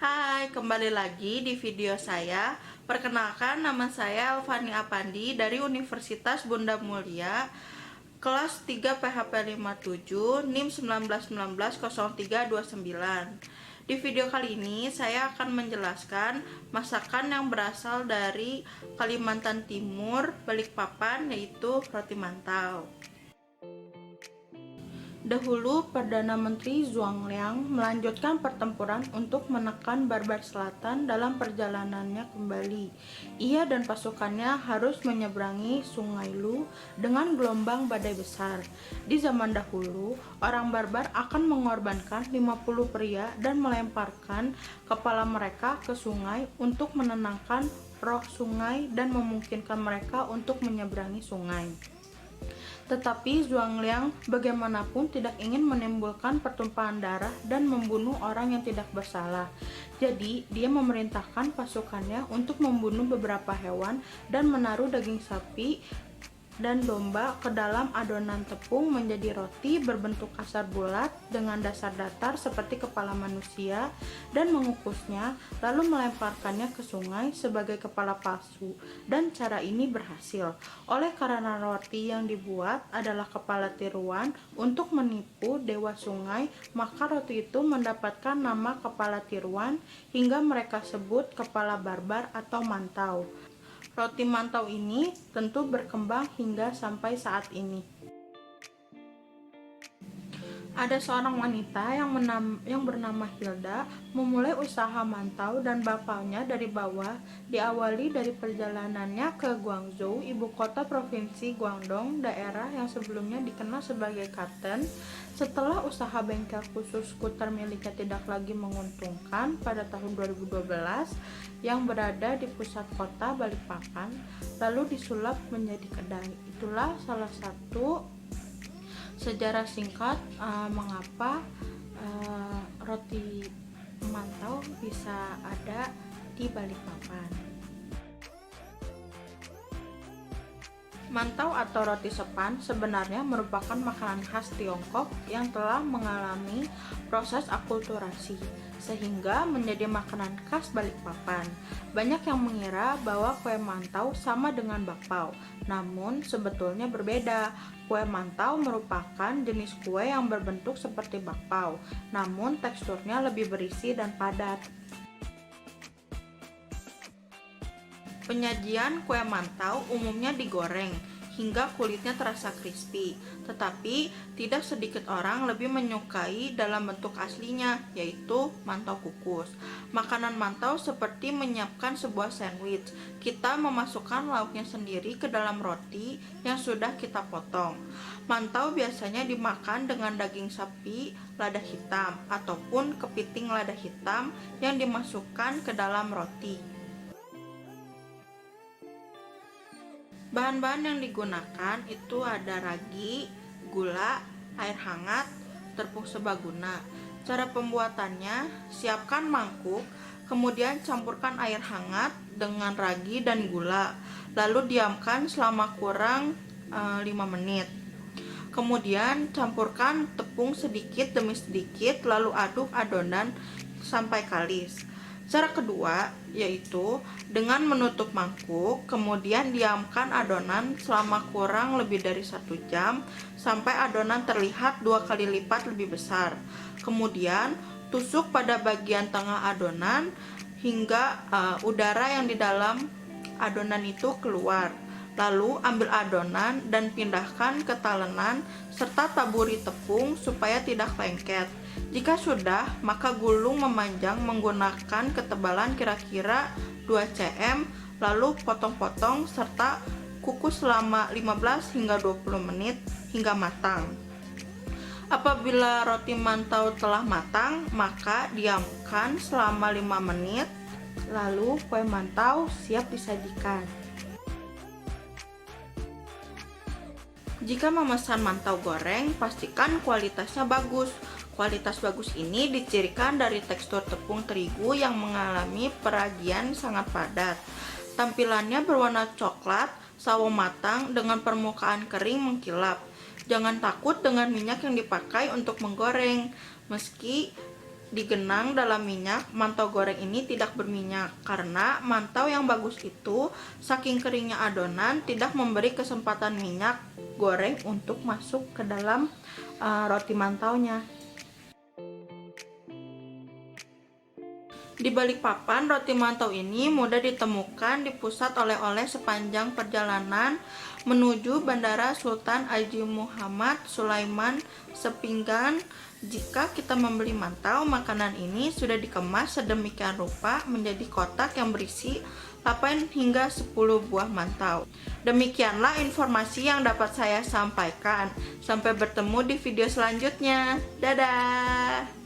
Hai, kembali lagi di video saya. Perkenalkan, nama saya Elvani Apandi dari Universitas Bunda Mulia, kelas 3 PHP 57, NIM 19190329. Di video kali ini saya akan menjelaskan masakan yang berasal dari Kalimantan Timur, Balikpapan, yaitu roti mantau. Dahulu, Perdana Menteri Zhuang Liang melanjutkan pertempuran untuk menekan Barbar Selatan dalam perjalanannya kembali. Ia dan pasukannya harus menyeberangi Sungai Lu dengan gelombang badai besar. Di zaman dahulu, orang Barbar akan mengorbankan 50 pria dan melemparkan kepala mereka ke sungai untuk menenangkan roh sungai dan memungkinkan mereka untuk menyeberangi sungai. Tetapi Zhuang Liang bagaimanapun tidak ingin menimbulkan pertumpahan darah dan membunuh orang yang tidak bersalah. Jadi, dia memerintahkan pasukannya untuk membunuh beberapa hewan dan menaruh daging sapi dan domba ke dalam adonan tepung menjadi roti berbentuk kasar bulat dengan dasar datar seperti kepala manusia dan mengukusnya, lalu melemparkannya ke sungai sebagai kepala palsu. Dan cara ini berhasil, oleh karena roti yang dibuat adalah kepala tiruan untuk menipu dewa sungai, maka roti itu mendapatkan nama kepala tiruan hingga mereka sebut kepala barbar atau mantau. Roti mantau ini tentu berkembang hingga sampai saat ini. Ada seorang wanita yang bernama Hilda memulai usaha mantau dan bapaunya dari bawah, diawali dari perjalanannya ke Guangzhou, ibu kota provinsi Guangdong, daerah yang sebelumnya dikenal sebagai Katen. Setelah usaha bengkel khusus skuter miliknya tidak lagi menguntungkan pada tahun 2012 yang berada di pusat kota Balikpapan, lalu disulap menjadi kedai. Itulah salah satu sejarah singkat mengapa roti mantau bisa ada di Balikpapan. Mantau atau roti sepan sebenarnya merupakan makanan khas Tiongkok yang telah mengalami proses akulturasi sehingga menjadi makanan khas Balikpapan. Banyak yang mengira bahwa kue mantau sama dengan bakpao, namun sebetulnya berbeda. Kue mantau merupakan jenis kue yang berbentuk seperti bakpao, namun teksturnya lebih berisi dan padat. Penyajian kue mantau umumnya digoreng hingga kulitnya terasa crispy, tetapi tidak sedikit orang lebih menyukai dalam bentuk aslinya, yaitu mantau kukus. Makanan mantau seperti menyiapkan sebuah sandwich. Kita memasukkan lauknya sendiri ke dalam roti yang sudah kita potong. Mantau biasanya dimakan dengan daging sapi lada hitam ataupun kepiting lada hitam yang dimasukkan ke dalam roti. Bahan-bahan yang digunakan itu ada ragi, gula, air hangat, tepung sebaguna. Cara pembuatannya, siapkan mangkuk, kemudian campurkan air hangat dengan ragi dan gula, lalu diamkan selama kurang 5 menit. Kemudian campurkan tepung sedikit demi sedikit, lalu aduk adonan sampai kalis. Cara kedua yaitu dengan menutup mangkuk, kemudian diamkan adonan selama kurang lebih dari 1 jam sampai adonan terlihat 2 kali lipat lebih besar. Kemudian tusuk pada bagian tengah adonan hingga udara yang di dalam adonan itu keluar. Lalu ambil adonan dan pindahkan ke talenan serta taburi tepung supaya tidak lengket. Jika sudah, maka gulung memanjang menggunakan ketebalan kira-kira 2 cm, lalu potong-potong serta kukus selama 15 hingga 20 menit hingga matang. Apabila roti mantau telah matang, maka diamkan selama 5 menit, lalu kue mantau siap disajikan. Jika memesan mantau goreng, pastikan kualitasnya bagus. Kualitas bagus ini dicirikan dari tekstur tepung terigu yang mengalami peragian sangat padat. Tampilannya berwarna coklat, sawo matang dengan permukaan kering mengkilap. Jangan takut dengan minyak yang dipakai untuk menggoreng. Meski digenang dalam minyak, mantau goreng ini tidak berminyak. Karena mantau yang bagus itu, saking keringnya adonan, tidak memberi kesempatan minyak goreng untuk masuk ke dalam roti mantaunya. Di Balikpapan, roti mantau ini mudah ditemukan di pusat oleh-oleh sepanjang perjalanan menuju Bandara Sultan Haji Muhammad Sulaiman Sepinggan. Jika kita membeli mantau, makanan ini sudah dikemas sedemikian rupa menjadi kotak yang berisi 8 hingga 10 buah mantau. Demikianlah informasi yang dapat saya sampaikan. Sampai bertemu di video selanjutnya. Dadah!